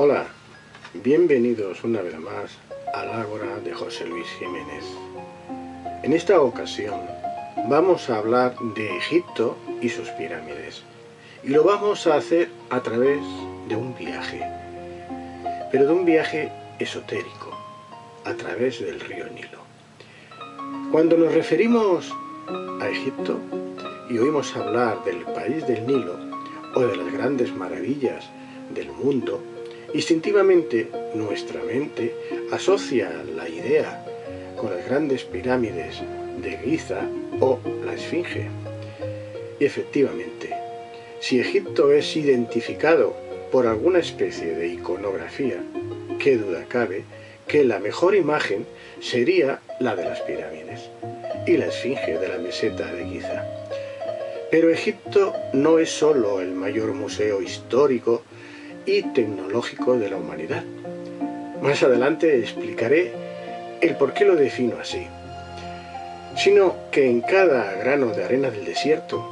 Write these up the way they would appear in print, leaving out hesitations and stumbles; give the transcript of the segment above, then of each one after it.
Hola, bienvenidos una vez más al Ágora de José Luis Jiménez. En esta ocasión vamos a hablar de Egipto y sus pirámides. Y lo vamos a hacer a través de un viaje, pero de un viaje esotérico, a través del río Nilo. Cuando nos referimos a Egipto y oímos hablar del país del Nilo o de las grandes maravillas del mundo, instintivamente nuestra mente asocia la idea con las grandes pirámides de Giza o la Esfinge. Y efectivamente, si Egipto es identificado por alguna especie de iconografía, qué duda cabe que la mejor imagen sería la de las pirámides y la Esfinge de la meseta de Giza. Pero Egipto no es solo el mayor museo histórico y tecnológico de la humanidad. Más adelante explicaré el por qué lo defino así, sino que en cada grano de arena del desierto,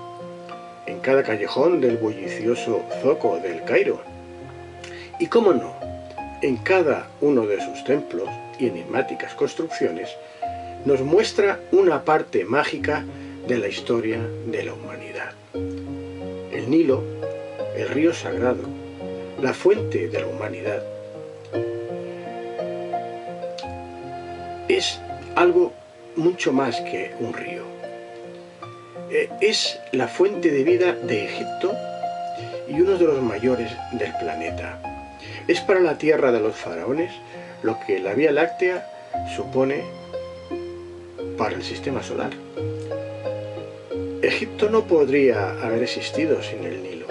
en cada callejón del bullicioso zoco del Cairo, y cómo no, en cada uno de sus templos y enigmáticas construcciones, nos muestra una parte mágica de la historia de la humanidad. El Nilo, el río sagrado, la fuente de la humanidad, es algo mucho más que un río. Es la fuente de vida de Egipto y uno de los mayores del planeta. Es para la tierra de los faraones lo que la Vía Láctea supone para el sistema solar. Egipto no podría haber existido sin el Nilo,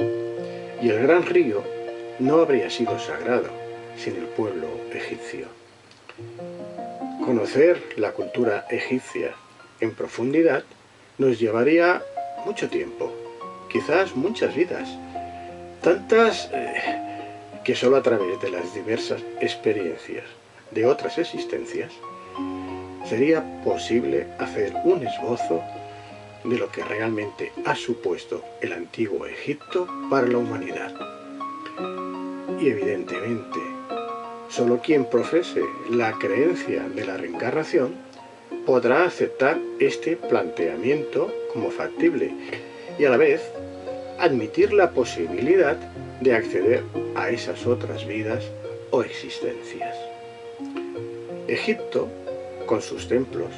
y el gran río no habría sido sagrado sin el pueblo egipcio. Conocer la cultura egipcia en profundidad nos llevaría mucho tiempo, quizás muchas vidas, tantas que solo a través de las diversas experiencias de otras existencias sería posible hacer un esbozo de lo que realmente ha supuesto el antiguo Egipto para la humanidad. Y evidentemente, solo quien profese la creencia de la reencarnación podrá aceptar este planteamiento como factible y a la vez admitir la posibilidad de acceder a esas otras vidas o existencias. Egipto, con sus templos,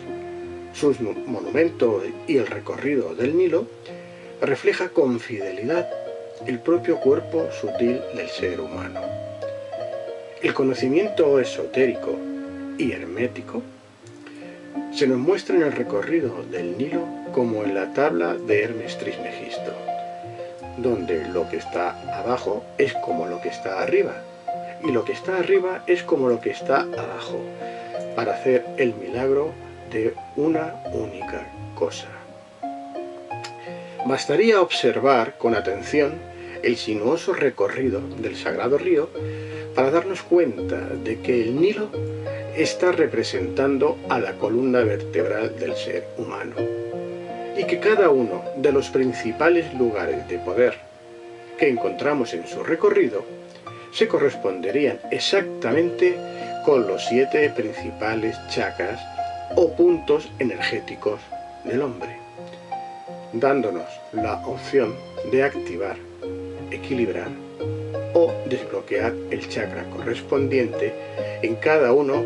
sus monumentos y el recorrido del Nilo, refleja con fidelidad el propio cuerpo sutil del ser humano. El conocimiento esotérico y hermético se nos muestra en el recorrido del Nilo como en la tabla de Hermes Trismegisto, donde lo que está abajo es como lo que está arriba, y lo que está arriba es como lo que está abajo, para hacer el milagro de una única cosa. Bastaría observar con atención el sinuoso recorrido del sagrado río para darnos cuenta de que el Nilo está representando a la columna vertebral del ser humano y que cada uno de los principales lugares de poder que encontramos en su recorrido se corresponderían exactamente con los 7 principales chakras o puntos energéticos del hombre, dándonos la opción de activar, equilibrar o desbloquear el chakra correspondiente en cada uno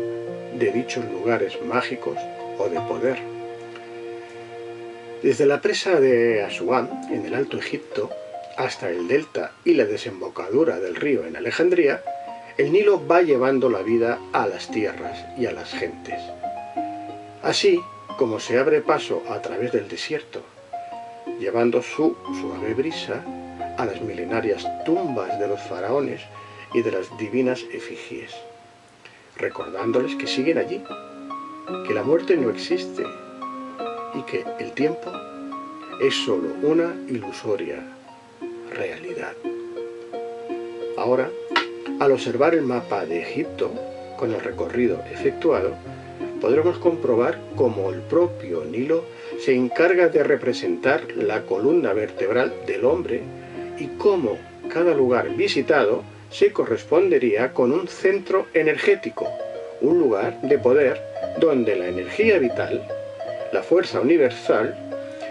de dichos lugares mágicos o de poder. Desde la presa de Asuán, en el Alto Egipto, hasta el delta y la desembocadura del río en Alejandría, el Nilo va llevando la vida a las tierras y a las gentes. Así como se abre paso a través del desierto, llevando su suave brisa a las milenarias tumbas de los faraones y de las divinas efigies, recordándoles que siguen allí, que la muerte no existe y que el tiempo es solo una ilusoria realidad. Ahora, al observar el mapa de Egipto, con el recorrido efectuado, podremos comprobar cómo el propio Nilo se encarga de representar la columna vertebral del hombre y cómo cada lugar visitado se correspondería con un centro energético, un lugar de poder donde la energía vital, la fuerza universal,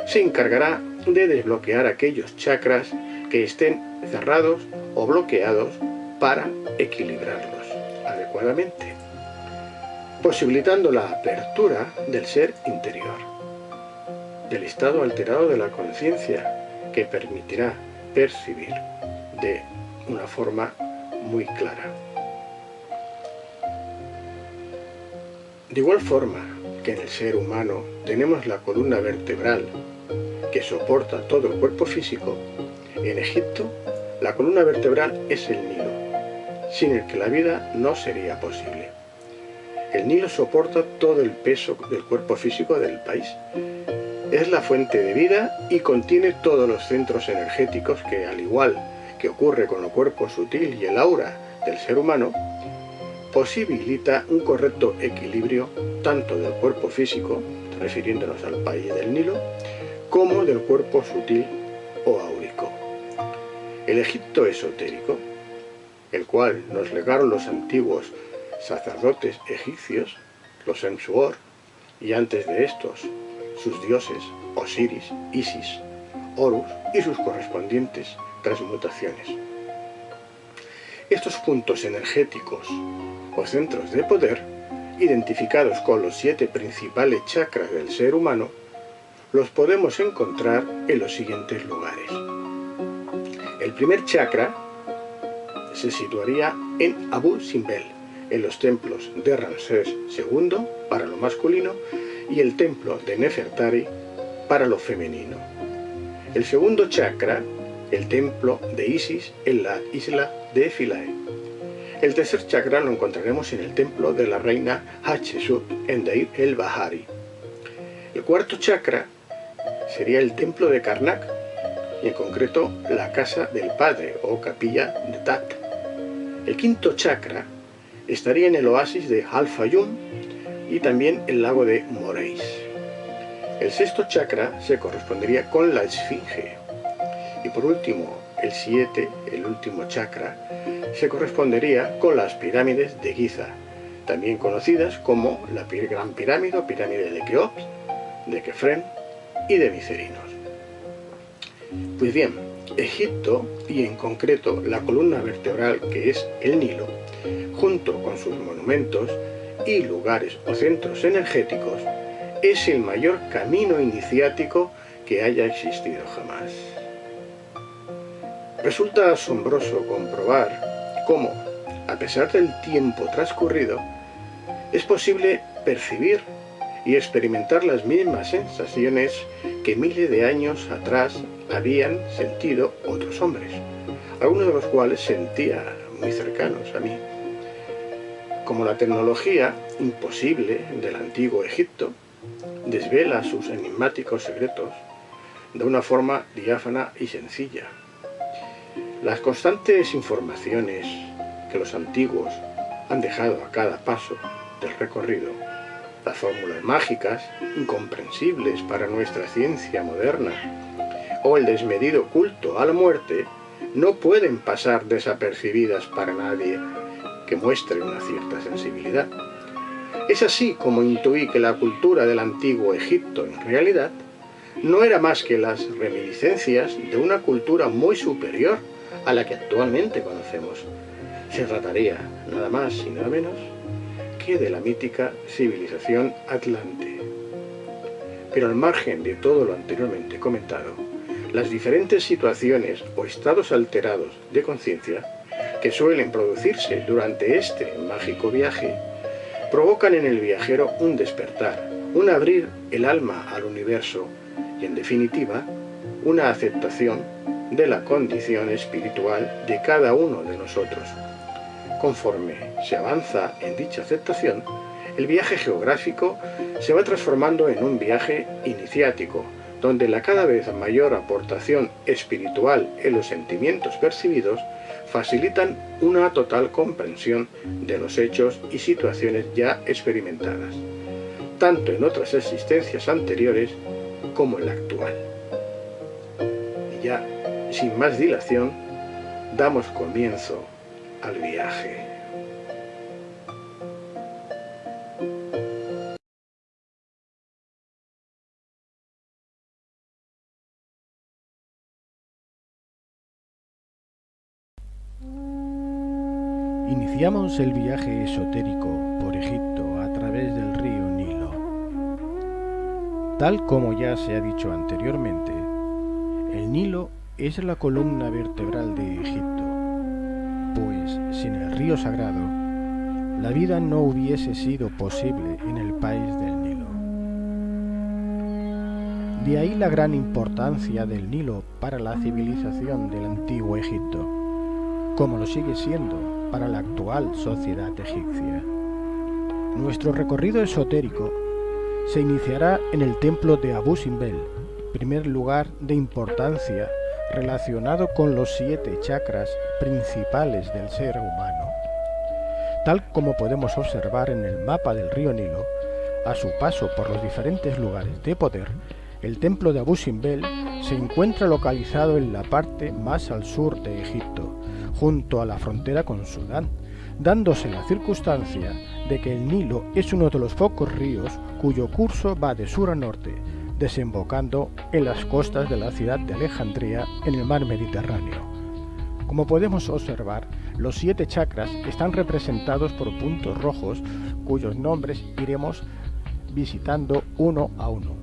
se encargará de desbloquear aquellos chakras que estén cerrados o bloqueados para equilibrarlos adecuadamente, posibilitando la apertura del ser interior, del estado alterado de la conciencia que permitirá percibir de una forma muy clara. De igual forma que en el ser humano tenemos la columna vertebral que soporta todo el cuerpo físico, en Egipto la columna vertebral es el Nilo, sin el que la vida no sería posible. El Nilo soporta todo el peso del cuerpo físico del país. Es la fuente de vida y contiene todos los centros energéticos que, al igual que ocurre con el cuerpo sutil y el aura del ser humano, posibilita un correcto equilibrio tanto del cuerpo físico, refiriéndonos al país del Nilo, como del cuerpo sutil o áurico. El Egipto esotérico, el cual nos legaron los antiguos sacerdotes egipcios, los Ensuor, y antes de estos, sus dioses Osiris, Isis, Horus y sus correspondientes transmutaciones. Estos puntos energéticos o centros de poder, identificados con los 7 principales chakras del ser humano, los podemos encontrar en los siguientes lugares. El primer chakra se situaría en Abu Simbel, en los templos de Ramsés II para lo masculino y el templo de Nefertari para lo femenino. El segundo chakra, el templo de Isis en la isla de Philae. El tercer chakra lo encontraremos en el templo de la reina Hatshepsut en Deir el-Bahari. El cuarto chakra sería el templo de Karnak, y en concreto la casa del padre o capilla de Tat. El quinto chakra estaría en el oasis de Al-Fayum y también el lago de Moreis. El sexto chakra se correspondería con la Esfinge. Y por último, el 7, el último chakra, se correspondería con las pirámides de Giza, también conocidas como la Gran Pirámide o Pirámide de Keops, de Kefren y de Micerinos. Pues bien, Egipto, y en concreto la columna vertebral que es el Nilo, junto con sus monumentos y lugares o centros energéticos, es el mayor camino iniciático que haya existido jamás. Resulta asombroso comprobar cómo, a pesar del tiempo transcurrido, es posible percibir y experimentar las mismas sensaciones que miles de años atrás habían sentido otros hombres, algunos de los cuales sentía muy cercanos a mí. Como la tecnología imposible del antiguo Egipto desvela sus enigmáticos secretos de una forma diáfana y sencilla. Las constantes informaciones que los antiguos han dejado a cada paso del recorrido, las fórmulas mágicas, incomprensibles para nuestra ciencia moderna, o el desmedido culto a la muerte, no pueden pasar desapercibidas para nadie que muestre una cierta sensibilidad. Es así como intuí que la cultura del antiguo Egipto, en realidad, no era más que las reminiscencias de una cultura muy superior a la que actualmente conocemos. Se trataría, nada más y nada menos, que de la mítica civilización atlante. Pero al margen de todo lo anteriormente comentado, las diferentes situaciones o estados alterados de conciencia que suelen producirse durante este mágico viaje provocan en el viajero un despertar, un abrir el alma al universo y, en definitiva, una aceptación de la condición espiritual de cada uno de nosotros. Conforme se avanza en dicha aceptación, el viaje geográfico se va transformando en un viaje iniciático, donde la cada vez mayor aportación espiritual en los sentimientos percibidos facilitan una total comprensión de los hechos y situaciones ya experimentadas, tanto en otras existencias anteriores como en la actual. Y ya, sin más dilación, damos comienzo al viaje. Iniciamos el viaje esotérico por Egipto a través del río Nilo. Tal como ya se ha dicho anteriormente, el Nilo es la columna vertebral de Egipto, pues sin el río sagrado, la vida no hubiese sido posible en el país del Nilo. De ahí la gran importancia del Nilo para la civilización del antiguo Egipto, como lo sigue siendo para la actual sociedad egipcia. Nuestro recorrido esotérico se iniciará en el templo de Abu Simbel, primer lugar de importancia relacionado con los 7 chakras principales del ser humano. Tal como podemos observar en el mapa del río Nilo, a su paso por los diferentes lugares de poder, el templo de Abu Simbel se encuentra localizado en la parte más al sur de Egipto, junto a la frontera con Sudán, dándose la circunstancia de que el Nilo es uno de los pocos ríos cuyo curso va de sur a norte, desembocando en las costas de la ciudad de Alejandría en el mar Mediterráneo. Como podemos observar, los 7 chakras están representados por puntos rojos cuyos nombres iremos visitando uno a uno.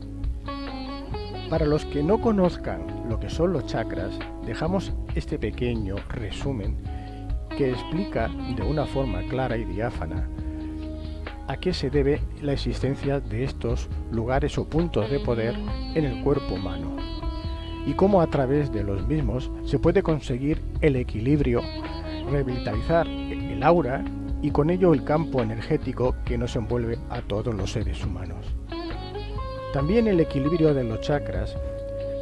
Para los que no conozcan lo que son los chakras, dejamos este pequeño resumen que explica de una forma clara y diáfana a qué se debe la existencia de estos lugares o puntos de poder en el cuerpo humano y cómo a través de los mismos se puede conseguir el equilibrio, revitalizar el aura y con ello el campo energético que nos envuelve a todos los seres humanos. También el equilibrio de los chakras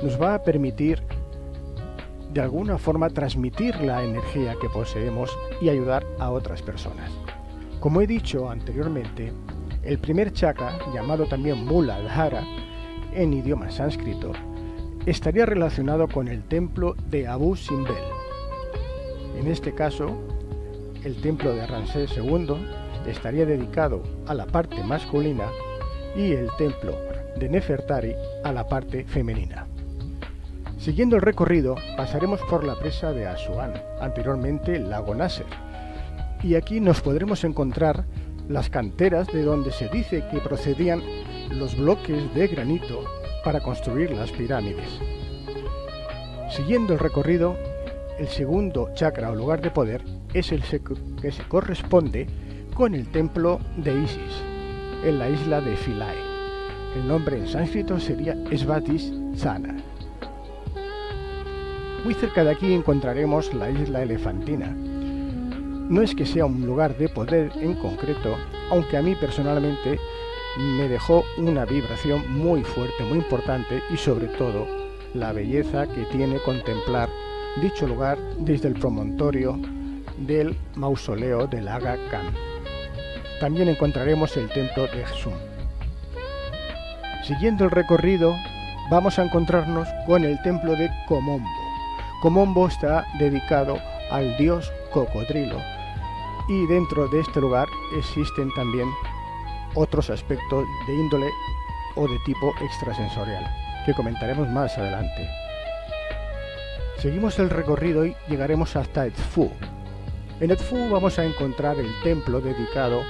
nos va a permitir de alguna forma transmitir la energía que poseemos y ayudar a otras personas. Como he dicho anteriormente, el primer chakra, llamado también Muladhara en idioma sánscrito, estaría relacionado con el templo de Abu Simbel. En este caso, el templo de Ramsés II estaría dedicado a la parte masculina y el templo de Nefertari a la parte femenina. Siguiendo el recorrido, pasaremos por la presa de Asuán, anteriormente el lago Nasser, y aquí nos podremos encontrar las canteras de donde se dice que procedían los bloques de granito para construir las pirámides. Siguiendo el recorrido, el segundo chakra o lugar de poder es el que se corresponde con el templo de Isis, en la isla de Philae. El nombre en sánscrito sería Svatisthana. Muy cerca de aquí encontraremos la isla Elefantina. No es que sea un lugar de poder en concreto, aunque a mí personalmente me dejó una vibración muy fuerte, muy importante y sobre todo la belleza que tiene contemplar dicho lugar desde el promontorio del mausoleo del Aga Khan. También encontraremos el templo de Xum. Siguiendo el recorrido vamos a encontrarnos con el templo de Komombo. Komombo está dedicado al dios cocodrilo y dentro de este lugar existen también otros aspectos de índole o de tipo extrasensorial que comentaremos más adelante. Seguimos el recorrido y llegaremos hasta Edfu. En Edfu vamos a encontrar el templo dedicado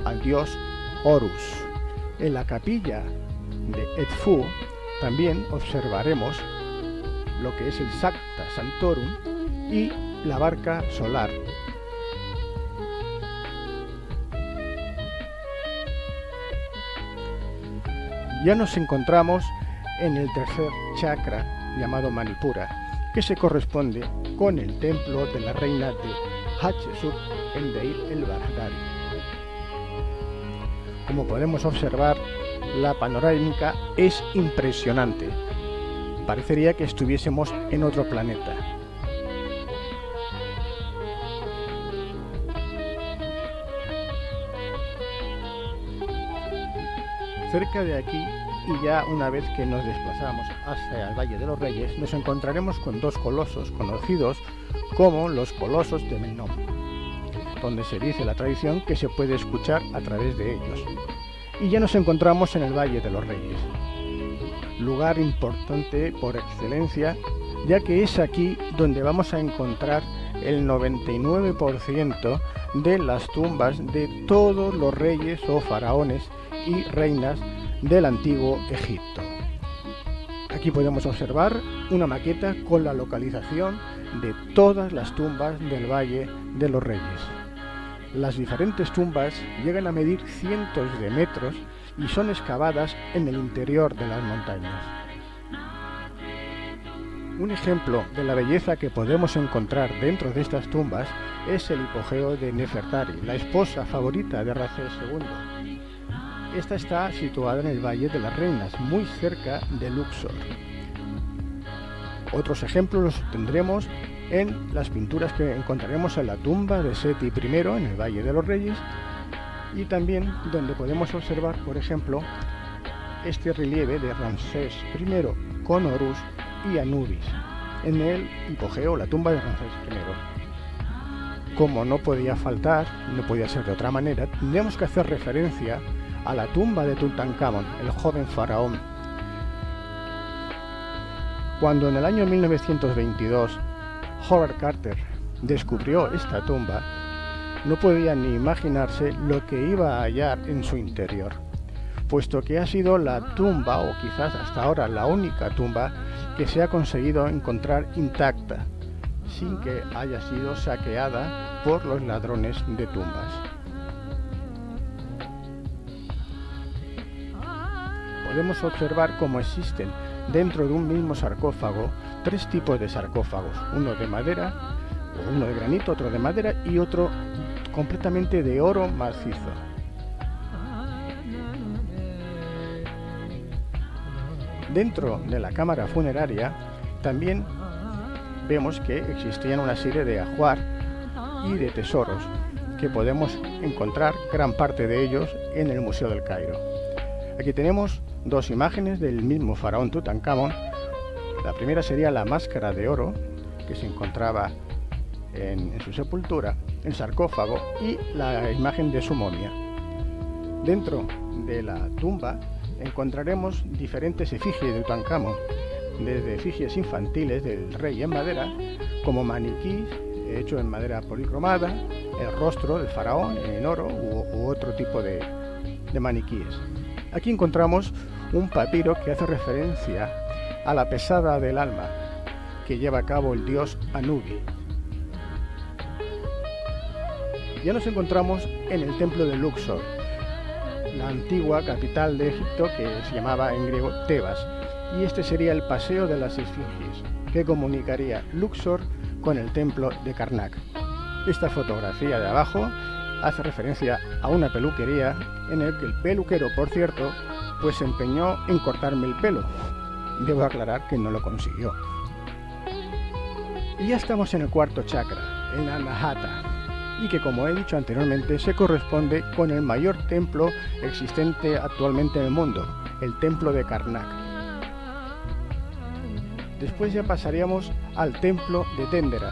al dios Horus. En la capilla de Edfu también observaremos lo que es el Sancta Sanctorum y la barca solar. Ya nos encontramos en el tercer chakra llamado Manipura, que se corresponde con el templo de la reina de Hatshepsut en Deir el-Bahari. Como podemos observar, la panorámica es impresionante. Parecería que estuviésemos en otro planeta. Cerca de aquí, y ya una vez que nos desplazamos hacia el Valle de los Reyes, nos encontraremos con 2 colosos conocidos como los colosos de Menon. donde se dice la tradición que se puede escuchar a través de ellos. Y ya nos encontramos en el Valle de los Reyes, lugar importante por excelencia, ya que es aquí donde vamos a encontrar el 99% de las tumbas de todos los reyes o faraones y reinas del antiguo Egipto. Aquí podemos observar una maqueta con la localización de todas las tumbas del Valle de los Reyes. Las diferentes tumbas llegan a medir cientos de metros y son excavadas en el interior de las montañas. Un ejemplo de la belleza que podemos encontrar dentro de estas tumbas es el hipogeo de Nefertari, la esposa favorita de Ramsés II. Esta está situada en el Valle de las Reinas, muy cerca de Luxor. Otros ejemplos los tendremos en las pinturas que encontraremos en la tumba de Seti I en el Valle de los Reyes, y también donde podemos observar, por ejemplo, este relieve de Ramsés I con Horus y Anubis en el hipogeo, la tumba de Ramsés I. Como no podía faltar, no podía ser de otra manera, tendremos que hacer referencia a la tumba de Tutankamón, el joven faraón. Cuando en el año 1922 Howard Carter descubrió esta tumba, no podía ni imaginarse lo que iba a hallar en su interior, puesto que ha sido la tumba, o quizás hasta ahora la única tumba, que se ha conseguido encontrar intacta, sin que haya sido saqueada por los ladrones de tumbas. Podemos observar cómo existen dentro de un mismo sarcófago tres tipos de sarcófagos, uno de madera, o uno de granito, otro de madera y otro completamente de oro macizo. Dentro de la cámara funeraria también vemos que existían una serie de ajuar y de tesoros que podemos encontrar gran parte de ellos en el Museo del Cairo. Aquí tenemos dos imágenes del mismo faraón Tutankamón. La primera sería la máscara de oro que se encontraba en su sepultura, el sarcófago, y la imagen de su momia. Dentro de la tumba encontraremos diferentes efigies de Tutankamón, desde efigies infantiles del rey en madera, como maniquís hechos en madera policromada, el rostro del faraón en oro u otro tipo de maniquíes. Aquí encontramos un papiro que hace referencia a la pesada del alma que lleva a cabo el dios Anubis. Ya nos encontramos en el templo de Luxor, la antigua capital de Egipto, que se llamaba en griego Tebas, y este sería el paseo de las esfinges que comunicaría Luxor con el templo de Karnak. Esta fotografía de abajo hace referencia a una peluquería en el que el peluquero, por cierto, pues se empeñó en cortarme el pelo. Debo aclarar que no lo consiguió. Y ya estamos en el cuarto chakra, en Anahata, y que, como he dicho anteriormente, se corresponde con el mayor templo existente actualmente en el mundo, el templo de Karnak. Después ya pasaríamos al templo de Dendera,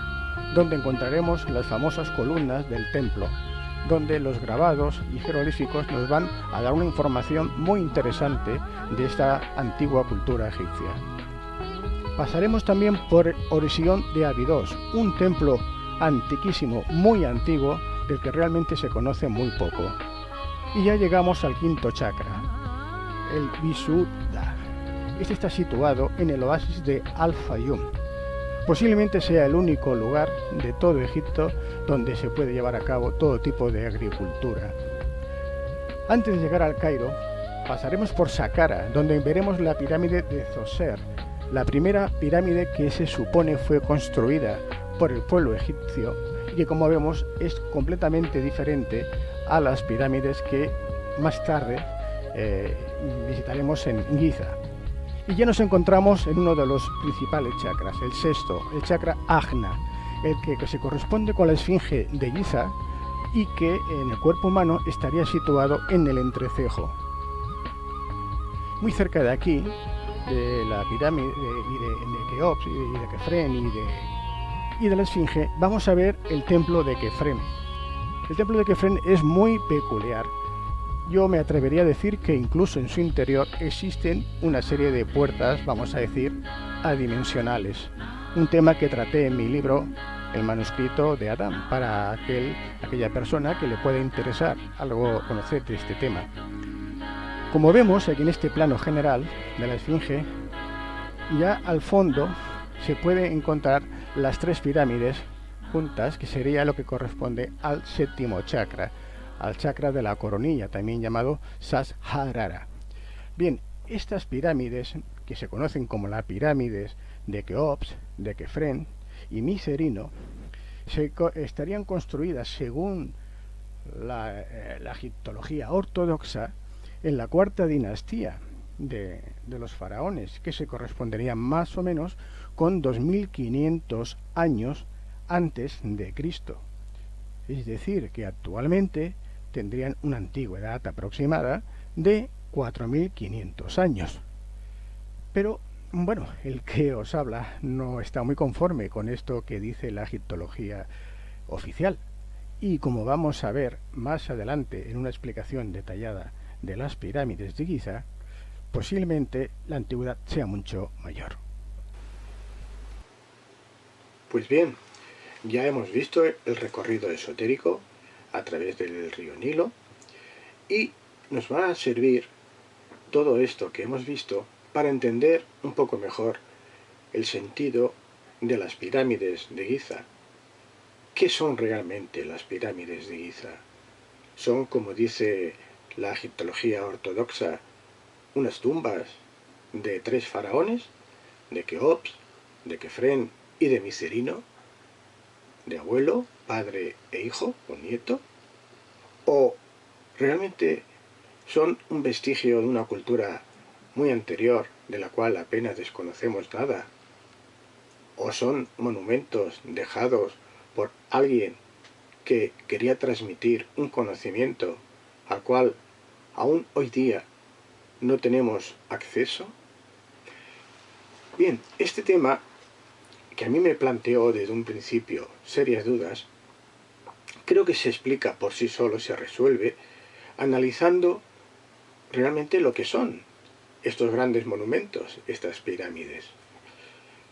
donde encontraremos las famosas columnas del templo, donde los grabados y jeroglíficos nos van a dar una información muy interesante de esta antigua cultura egipcia. Pasaremos también por Orisión de Abidos, un templo antiquísimo, muy antiguo, del que realmente se conoce muy poco. Y ya llegamos al quinto chakra, el Visuddha. Este está situado en el oasis de Al-Fayum. Posiblemente sea el único lugar de todo Egipto donde se puede llevar a cabo todo tipo de agricultura. Antes de llegar al Cairo, pasaremos por Saqqara, donde veremos la pirámide de Zoser, la primera pirámide que se supone fue construida por el pueblo egipcio y que, como vemos, es completamente diferente a las pirámides que más tarde visitaremos en Giza. Y ya nos encontramos en uno de los principales chakras, el sexto, el chakra Ajna, el que se corresponde con la esfinge de Giza y que en el cuerpo humano estaría situado en el entrecejo. Muy cerca de aquí, de la pirámide de Keops y de Kefren y de la esfinge, vamos a ver el templo de Kefren, El templo de Kefren es muy peculiar. Yo me atrevería a decir que incluso en su interior existen una serie de puertas, vamos a decir, adimensionales. Un tema que traté en mi libro, El manuscrito de Adán, para aquella persona que le pueda interesar algo conocer de este tema. Como vemos aquí en este plano general de la Esfinge, ya al fondo se puede encontrar las tres pirámides juntas, que sería lo que corresponde al séptimo chakra, al chakra de la coronilla, también llamado Sahasrara. Bien, estas pirámides, que se conocen como las pirámides de Keops, de Kefren y Micerino, estarían construidas según la egiptología ortodoxa en la cuarta dinastía de los faraones, que se corresponderían más o menos con 2500 años antes de Cristo. Es decir, que actualmente tendrían una antigüedad aproximada de 4500 años. Pero, bueno, el que os habla no está muy conforme con esto que dice la egiptología oficial. Y como vamos a ver más adelante en una explicación detallada de las pirámides de Giza, posiblemente la antigüedad sea mucho mayor. Pues bien, ya hemos visto el recorrido esotérico a través del río Nilo y nos va a servir todo esto que hemos visto para entender un poco mejor el sentido de las pirámides de Giza. ¿Qué son realmente las pirámides de Giza? Son, como dice la egiptología ortodoxa, unas tumbas de 3 faraones, de Keops, de Kefren y de Micerino, de abuelo, padre e hijo o nieto, o realmente son un vestigio de una cultura muy anterior de la cual apenas desconocemos nada, o son monumentos dejados por alguien que quería transmitir un conocimiento al cual aún hoy día no tenemos acceso. Bien, este tema, que a mí me planteó desde un principio serias dudas, creo que se explica por sí solo, se resuelve, analizando realmente lo que son estos grandes monumentos, estas pirámides.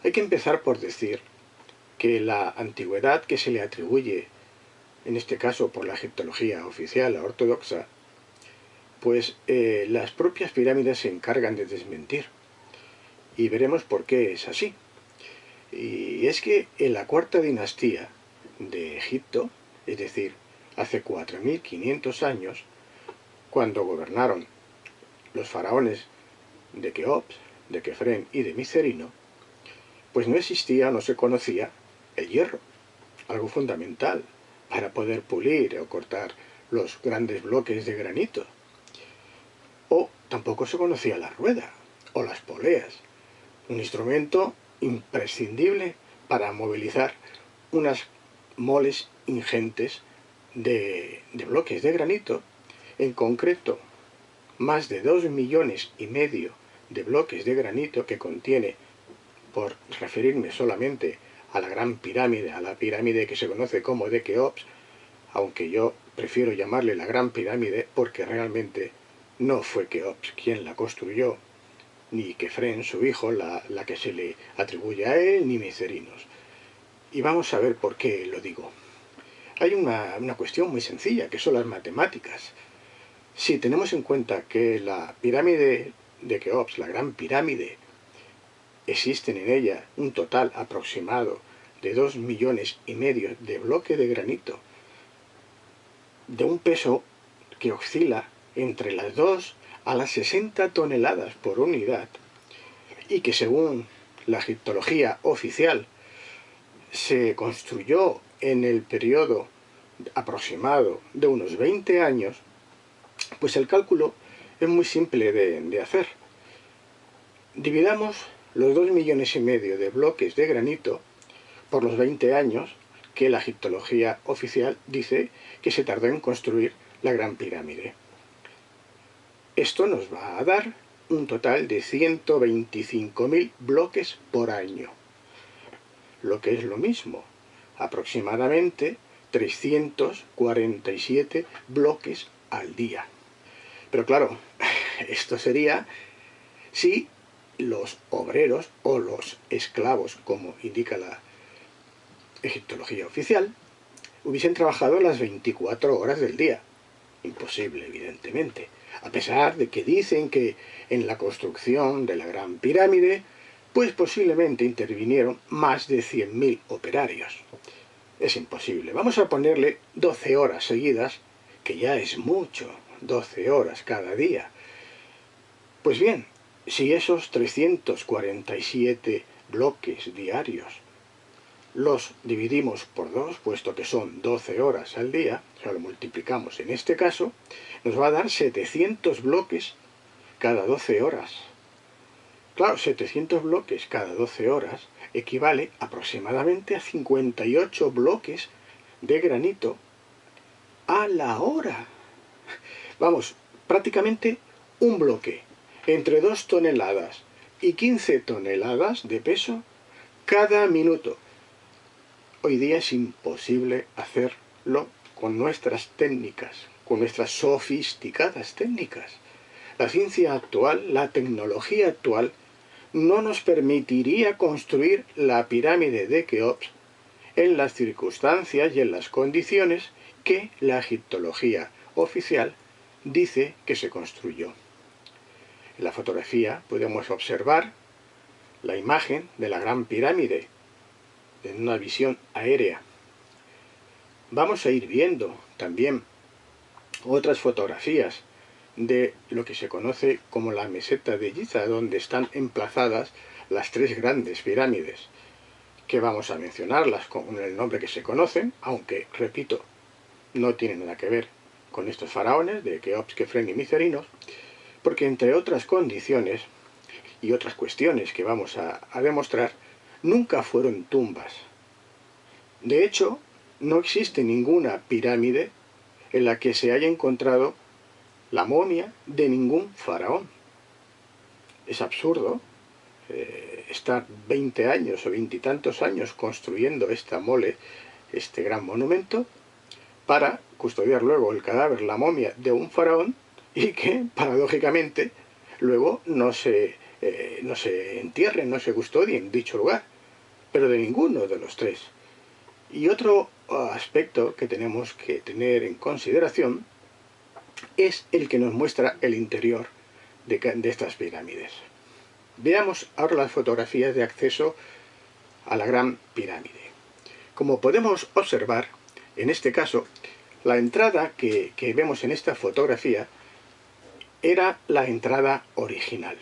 Hay que empezar por decir que la antigüedad que se le atribuye, en este caso por la egiptología oficial, la ortodoxa, pues las propias pirámides se encargan de desmentir. Y veremos por qué es así. Y es que en la cuarta dinastía de Egipto, es decir, hace 4500 años, cuando gobernaron los faraones de Keops, de Kefren y de Micerino, pues no existía, no se conocía el hierro, algo fundamental para poder pulir o cortar los grandes bloques de granito. O tampoco se conocía la rueda o las poleas, un instrumento imprescindible para movilizar unas moles ingentes de bloques de granito, en concreto más de 2,5 millones de bloques de granito que contiene, por referirme solamente a la Gran Pirámide, a la pirámide que se conoce como de Keops, aunque yo prefiero llamarle la Gran Pirámide porque realmente no fue Keops quien la construyó, ni Kefren, su hijo, la que se le atribuye a él, ni Micerinos. Y vamos a ver por qué lo digo. Hay una cuestión muy sencilla, que son las matemáticas. Si tenemos en cuenta que la pirámide de Keops, la Gran Pirámide, existen en ella un total aproximado de 2,5 millones de bloques de granito, de un peso que oscila entre las 2 a las 60 toneladas por unidad, y que según la egiptología oficial se construyó en el periodo aproximado de unos 20 años, pues el cálculo es muy simple de hacer. Dividamos los 2,5 millones de bloques de granito por los 20 años que la egiptología oficial dice que se tardó en construir la Gran Pirámide. Esto nos va a dar un total de 125.000 bloques por año, lo que es lo mismo, aproximadamente 347 bloques al día. Pero claro, esto sería si los obreros o los esclavos, como indica la egiptología oficial, hubiesen trabajado las 24 horas del día. Imposible, evidentemente, a pesar de que dicen que en la construcción de la Gran Pirámide, pues posiblemente intervinieron más de 100.000 operarios. Es imposible. Vamos a ponerle 12 horas seguidas, que ya es mucho, 12 horas cada día. Pues bien, si esos 347 bloques diarios los dividimos por 2, puesto que son 12 horas al día, o sea, lo multiplicamos en este caso, nos va a dar 700 bloques cada 12 horas. Claro, 700 bloques cada 12 horas equivale aproximadamente a 58 bloques de granito a la hora. Vamos, prácticamente un bloque entre 2 toneladas y 15 toneladas de peso cada minuto. Hoy día es imposible hacerlo con nuestras técnicas, con nuestras sofisticadas técnicas. La ciencia actual, la tecnología actual, no nos permitiría construir la pirámide de Keops en las circunstancias y en las condiciones que la egiptología oficial dice que se construyó. En la fotografía podemos observar la imagen de la Gran Pirámide en una visión aérea. Vamos a ir viendo también otras fotografías de lo que se conoce como la meseta de Giza, donde están emplazadas las 3 grandes pirámides, que vamos a mencionarlas con el nombre que se conocen, aunque, repito, no tienen nada que ver con estos faraones de Keops, Kefren y Micerinos, porque entre otras condiciones y otras cuestiones que vamos a demostrar, nunca fueron tumbas. De hecho, no existe ninguna pirámide en la que se haya encontrado la momia de ningún faraón. Es absurdo estar 20 años o 20 y tantos años construyendo esta mole, este gran monumento, para custodiar luego el cadáver, la momia de un faraón, y que, paradójicamente, luego no se entierren, no se custodien en dicho lugar, pero de ninguno de los 3. Y otro aspecto que tenemos que tener en consideración es el que nos muestra el interior de estas pirámides. Veamos ahora las fotografías de acceso a la Gran Pirámide. Como podemos observar, en este caso, la entrada que vemos en esta fotografía era la entrada original.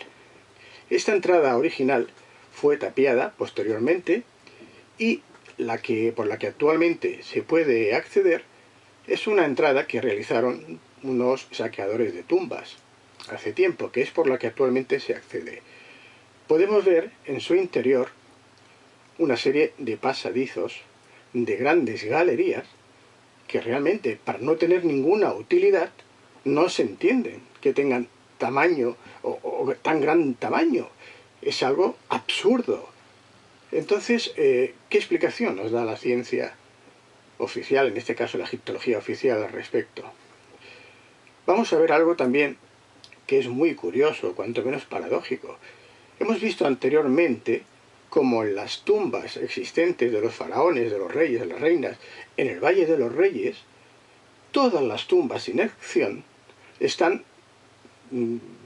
Esta entrada original fue tapiada posteriormente y por la que actualmente se puede acceder es una entrada que realizaron unos saqueadores de tumbas hace tiempo, que es por la que actualmente se accede. Podemos ver en su interior una serie de pasadizos, de grandes galerías, que realmente, para no tener ninguna utilidad, no se entienden que tengan tamaño o tan gran tamaño. Es algo absurdo. Entonces, ¿qué explicación nos da la ciencia oficial, en este caso la egiptología oficial, al respecto? Vamos a ver algo también que es muy curioso, cuanto menos paradójico. Hemos visto anteriormente como en las tumbas existentes de los faraones, de los reyes, de las reinas, en el Valle de los Reyes, todas las tumbas sin excepción están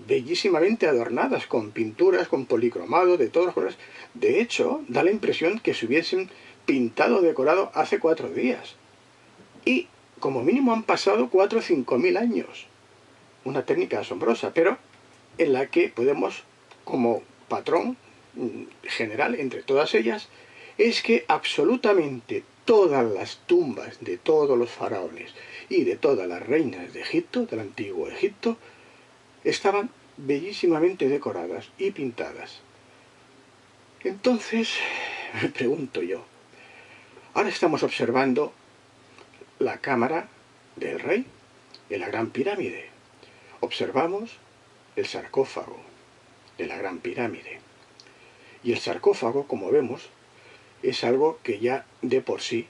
bellísimamente adornadas con pinturas, con policromado, de todos los colores. De hecho, da la impresión que se hubiesen pintado o decorado hace 4 días. Y como mínimo han pasado 4 o 5.000 años. Una técnica asombrosa, pero en la que podemos, como patrón general entre todas ellas, es que absolutamente todas las tumbas de todos los faraones y de todas las reinas de Egipto, del antiguo Egipto, estaban bellísimamente decoradas y pintadas. Entonces, me pregunto yo, ahora estamos observando la cámara del rey en la Gran Pirámide. Observamos el sarcófago de la Gran Pirámide. Y el sarcófago, como vemos, es algo que ya de por sí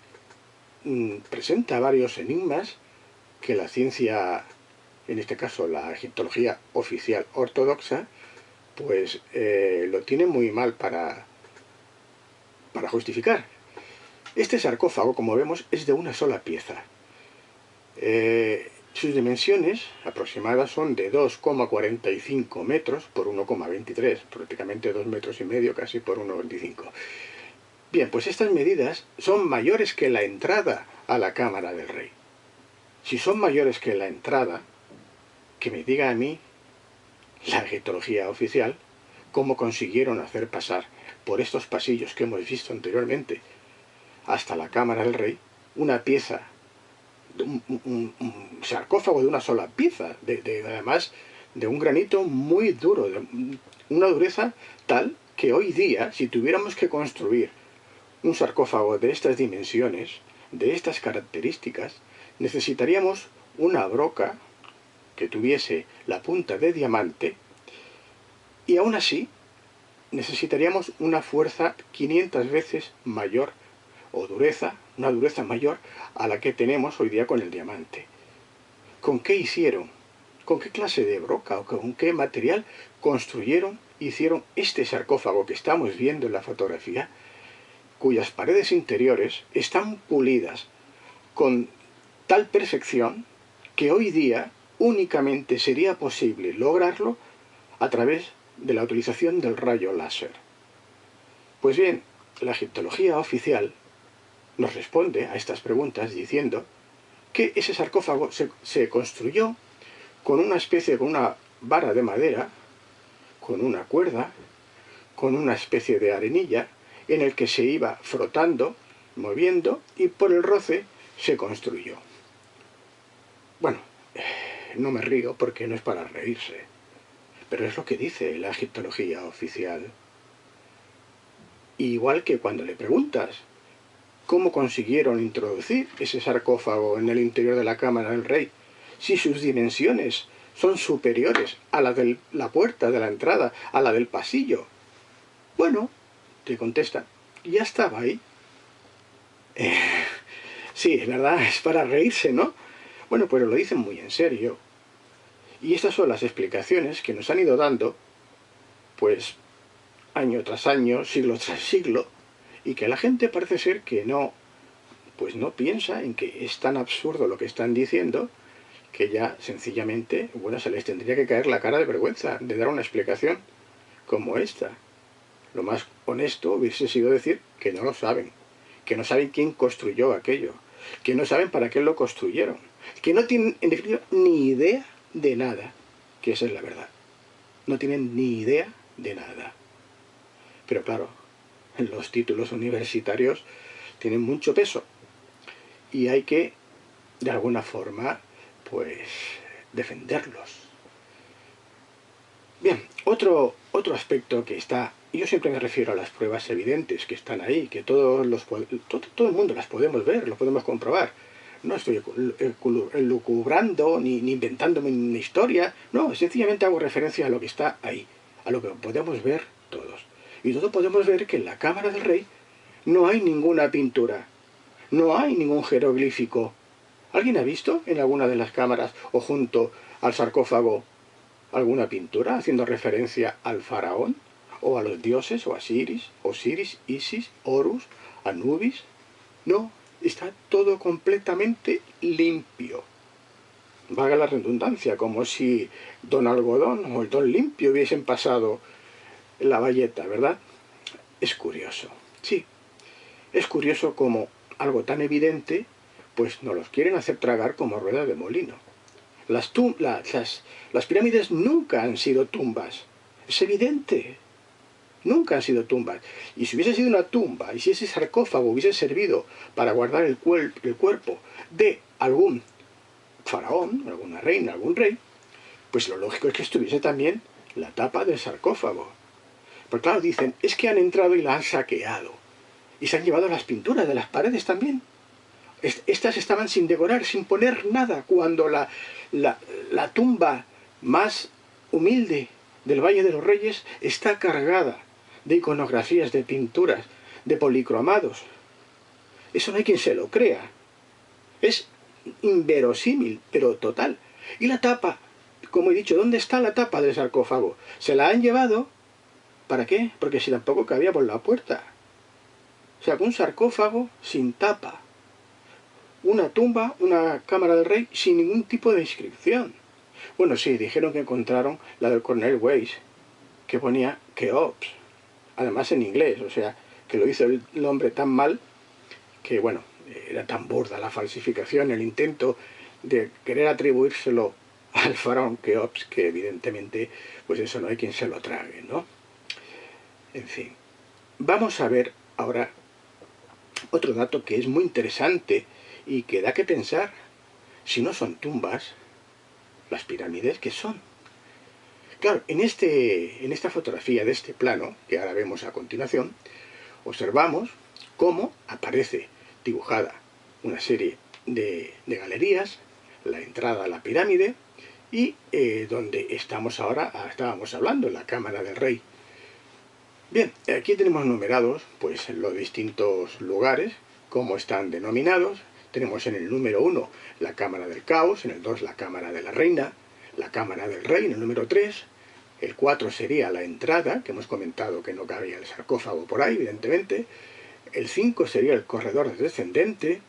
presenta varios enigmas que la ciencia, en este caso la egiptología oficial ortodoxa, pues lo tiene muy mal para justificar. Este sarcófago, como vemos, es de una sola pieza. Sus dimensiones aproximadas son de 2,45 metros por 1,23, prácticamente 2,5 metros, casi por 1,25. Bien, pues estas medidas son mayores que la entrada a la cámara del rey. Si son mayores que la entrada, que me diga a mí la egiptología oficial cómo consiguieron hacer pasar por estos pasillos que hemos visto anteriormente hasta la cámara del rey una pieza, un sarcófago de una sola pieza, además de un granito muy duro, de una dureza tal que hoy día, si tuviéramos que construir un sarcófago de estas dimensiones, de estas características, necesitaríamos una broca que tuviese la punta de diamante, y aún así necesitaríamos una fuerza 500 veces mayor, o una dureza mayor a la que tenemos hoy día con el diamante. ¿Con qué hicieron? ¿Con qué clase de broca o con qué material hicieron este sarcófago que estamos viendo en la fotografía, cuyas paredes interiores están pulidas con tal perfección que hoy día únicamente sería posible lograrlo a través de la utilización del rayo láser? Pues bien, la egiptología oficial nos responde a estas preguntas diciendo que ese sarcófago se construyó con una vara de madera, con una cuerda, con una especie de arenilla en el que se iba frotando, moviendo, y por el roce se construyó. Bueno, no me río porque no es para reírse, pero es lo que dice la egiptología oficial. Igual que cuando le preguntas cómo consiguieron introducir ese sarcófago en el interior de la cámara del rey, si sus dimensiones son superiores a las de la puerta de la entrada, a la del pasillo. Bueno, te contesta, ya estaba ahí. Sí, es verdad, es para reírse, ¿no? Bueno, pues lo dicen muy en serio. Y estas son las explicaciones que nos han ido dando, pues, año tras año, siglo tras siglo, y que la gente parece ser que no piensa en que es tan absurdo lo que están diciendo, que ya sencillamente, bueno, se les tendría que caer la cara de vergüenza de dar una explicación como esta. Lo más honesto hubiese sido decir que no lo saben, que no saben quién construyó aquello, que no saben para qué lo construyeron, que no tienen, en definitiva, ni idea de nada, que esa es la verdad. No tienen ni idea de nada. Pero claro, los títulos universitarios tienen mucho peso y hay que, de alguna forma, pues, defenderlos. Bien, otro aspecto que está, y yo siempre me refiero a las pruebas evidentes que están ahí, que todo el mundo las podemos ver, lo podemos comprobar. No estoy elucubrando ni inventándome una historia, no, sencillamente hago referencia a lo que está ahí, a lo que podemos ver todos. Y todos podemos ver que en la cámara del rey no hay ninguna pintura, no hay ningún jeroglífico. ¿Alguien ha visto en alguna de las cámaras o junto al sarcófago alguna pintura haciendo referencia al faraón, o a los dioses, o a Osiris, Isis, Horus, Anubis? No, está todo completamente limpio. Valga la redundancia, como si Don Algodón o el Don Limpio hubiesen pasado la bayeta, ¿verdad? Es curioso, sí. Es curioso como algo tan evidente, pues nos los quieren hacer tragar como rueda de molino. Las pirámides nunca han sido tumbas. Es evidente. Nunca han sido tumbas. Y si hubiese sido una tumba, y si ese sarcófago hubiese servido para guardar el cuerpo de algún faraón, alguna reina, algún rey, pues lo lógico es que estuviese también la tapa del sarcófago. Porque claro, dicen, es que han entrado y la han saqueado. Y se han llevado las pinturas de las paredes también. Estas estaban sin decorar, sin poner nada, cuando la tumba más humilde del Valle de los Reyes está cargada de iconografías, de pinturas, de policromados. Eso no hay quien se lo crea. Es inverosímil, pero total. Y la tapa, como he dicho, ¿dónde está la tapa del sarcófago? Se la han llevado, ¿para qué? Porque si tampoco cabía por la puerta. O sea, un sarcófago sin tapa. Una tumba, una cámara del rey, sin ningún tipo de inscripción. Bueno, sí, dijeron que encontraron la del coronel Weiss, que ponía Keops, además en inglés, o sea, que lo hizo el hombre tan mal que, bueno, era tan burda la falsificación, el intento de querer atribuírselo al faraón Keops, que evidentemente, pues eso no hay quien se lo trague, ¿no? En fin, vamos a ver ahora otro dato que es muy interesante y que da que pensar. Si no son tumbas, las pirámides, ¿qué son? Claro, en esta fotografía de este plano, que ahora vemos a continuación, observamos cómo aparece dibujada una serie de galerías, la entrada a la pirámide y donde estábamos hablando, la cámara del rey. Bien, aquí tenemos numerados pues los distintos lugares, cómo están denominados. Tenemos en el número 1 la cámara del caos, en el 2 la cámara de la reina, la cámara del rey en el número 3, el 4 sería la entrada, que hemos comentado que no cabía el sarcófago por ahí, evidentemente, el 5 sería el corredor descendente,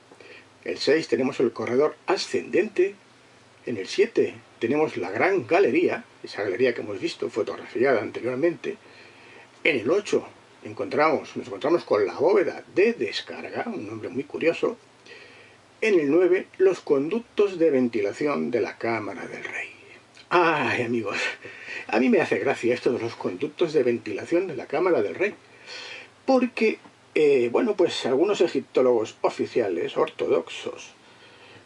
el 6 tenemos el corredor ascendente, en el 7 tenemos la gran galería, esa galería que hemos visto fotografiada anteriormente, en el 8 nos encontramos con la bóveda de descarga, un nombre muy curioso. En el 9, los conductos de ventilación de la cámara del rey. ¡Ay, amigos! A mí me hace gracia esto de los conductos de ventilación de la cámara del rey. Porque, bueno, pues algunos egiptólogos oficiales, ortodoxos,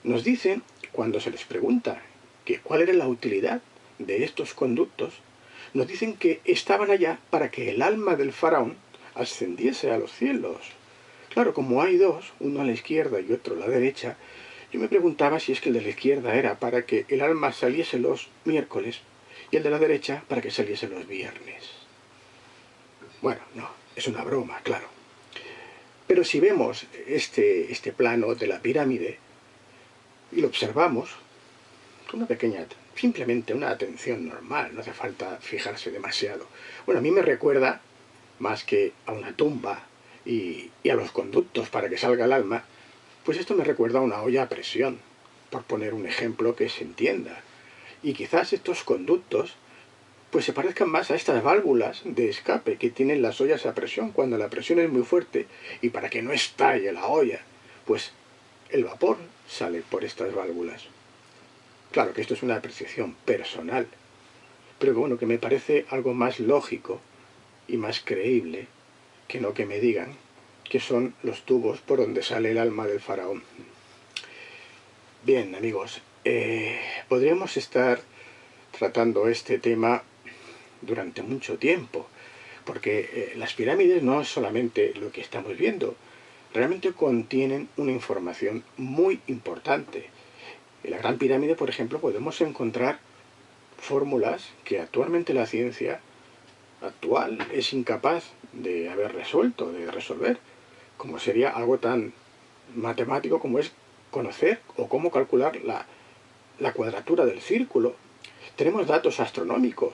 nos dicen, cuando se les pregunta que cuál era la utilidad de estos conductos, nos dicen que estaban allá para que el alma del faraón ascendiese a los cielos. Claro, como hay dos, uno a la izquierda y otro a la derecha, yo me preguntaba si es que el de la izquierda era para que el alma saliese los miércoles y el de la derecha para que saliese los viernes. Bueno, no, es una broma, claro. Pero si vemos este plano de la pirámide y lo observamos, una pequeña, simplemente una atención normal, no hace falta fijarse demasiado. Bueno, a mí me recuerda, más que a una tumba y a los conductos para que salga el alma, pues esto me recuerda a una olla a presión, por poner un ejemplo que se entienda. Y quizás estos conductos pues se parezcan más a estas válvulas de escape que tienen las ollas a presión cuando la presión es muy fuerte, y para que no estalle la olla, pues el vapor sale por estas válvulas. Claro que esto es una apreciación personal, pero bueno, que me parece algo más lógico y más creíble que no que me digan que son los tubos por donde sale el alma del faraón. Bien, amigos, podríamos estar tratando este tema durante mucho tiempo, porque las pirámides no es solamente lo que estamos viendo, realmente contienen una información muy importante. En la Gran Pirámide, por ejemplo, podemos encontrar fórmulas que actualmente la ciencia actual es incapaz de haber resuelto, de resolver, como sería algo tan matemático como es conocer o cómo calcular la cuadratura del círculo. Tenemos datos astronómicos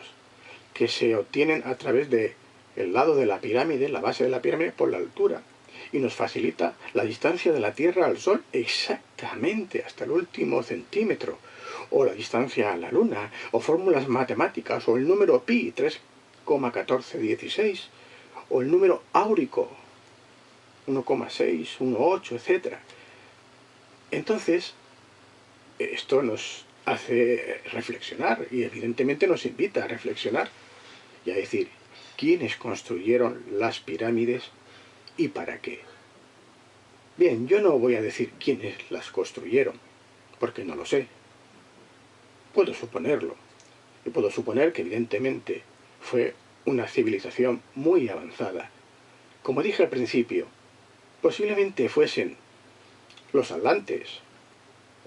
que se obtienen a través del lado de la pirámide, la base de la pirámide, por la altura, y nos facilita la distancia de la Tierra al Sol exactamente hasta el último centímetro, o la distancia a la Luna, o fórmulas matemáticas, o el número pi, 3,1416, o el número áurico, 1,6, 1,8, etc. Entonces, esto nos hace reflexionar, y evidentemente nos invita a reflexionar, y a decir, ¿quiénes construyeron las pirámides y para qué? Bien, yo no voy a decir quiénes las construyeron, porque no lo sé. Puedo suponerlo. Y puedo suponer que evidentemente fue una civilización muy avanzada. Como dije al principio, posiblemente fuesen los atlantes,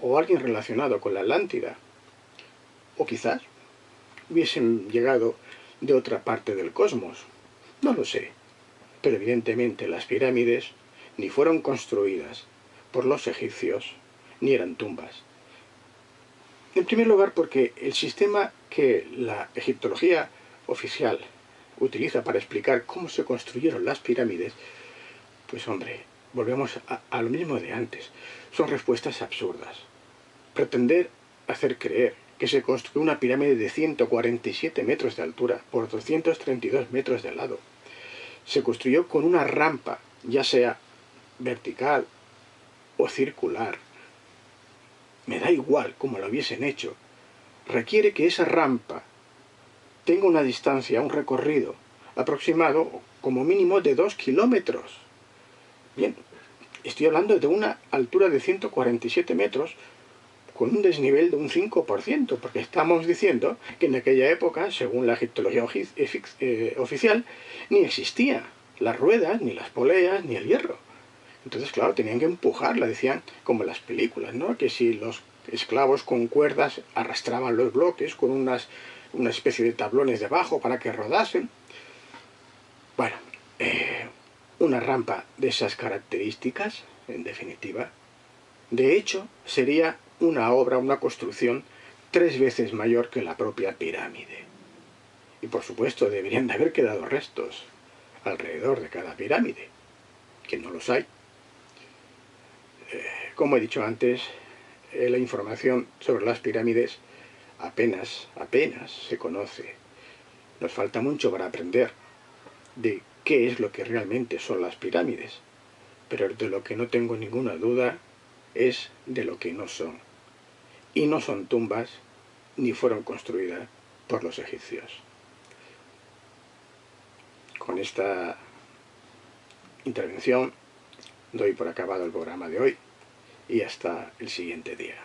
o alguien relacionado con la Atlántida, o quizás hubiesen llegado de otra parte del cosmos. No lo sé, pero evidentemente las pirámides ni fueron construidas por los egipcios, ni eran tumbas. En primer lugar, porque el sistema que la egiptología oficial utiliza para explicar cómo se construyeron las pirámides, pues hombre, volvemos a lo mismo de antes. Son respuestas absurdas. Pretender hacer creer que se construyó una pirámide de 147 metros de altura por 232 metros de lado. Se construyó con una rampa, ya sea vertical o circular. Me da igual cómo lo hubiesen hecho. Requiere que esa rampa tenga una distancia, un recorrido aproximado como mínimo de 2 kilómetros. Bien, estoy hablando de una altura de 147 metros con un desnivel de un 5%, porque estamos diciendo que en aquella época, según la egiptología oficial, ni existían las ruedas, ni las poleas, ni el hierro. Entonces, claro, tenían que empujarla, decían, como en las películas, ¿no? Que si los esclavos con cuerdas arrastraban los bloques con una especie de tablones debajo para que rodasen. Bueno, una rampa de esas características, en definitiva, de hecho, sería una obra, una construcción 3 veces mayor que la propia pirámide. Y por supuesto, deberían de haber quedado restos alrededor de cada pirámide, que no los hay. Como he dicho antes, la información sobre las pirámides apenas se conoce. Nos falta mucho para aprender de qué es lo que realmente son las pirámides, pero de lo que no tengo ninguna duda es de lo que no son. Y no son tumbas ni fueron construidas por los egipcios. Con esta intervención doy por acabado el programa de hoy y hasta el siguiente día.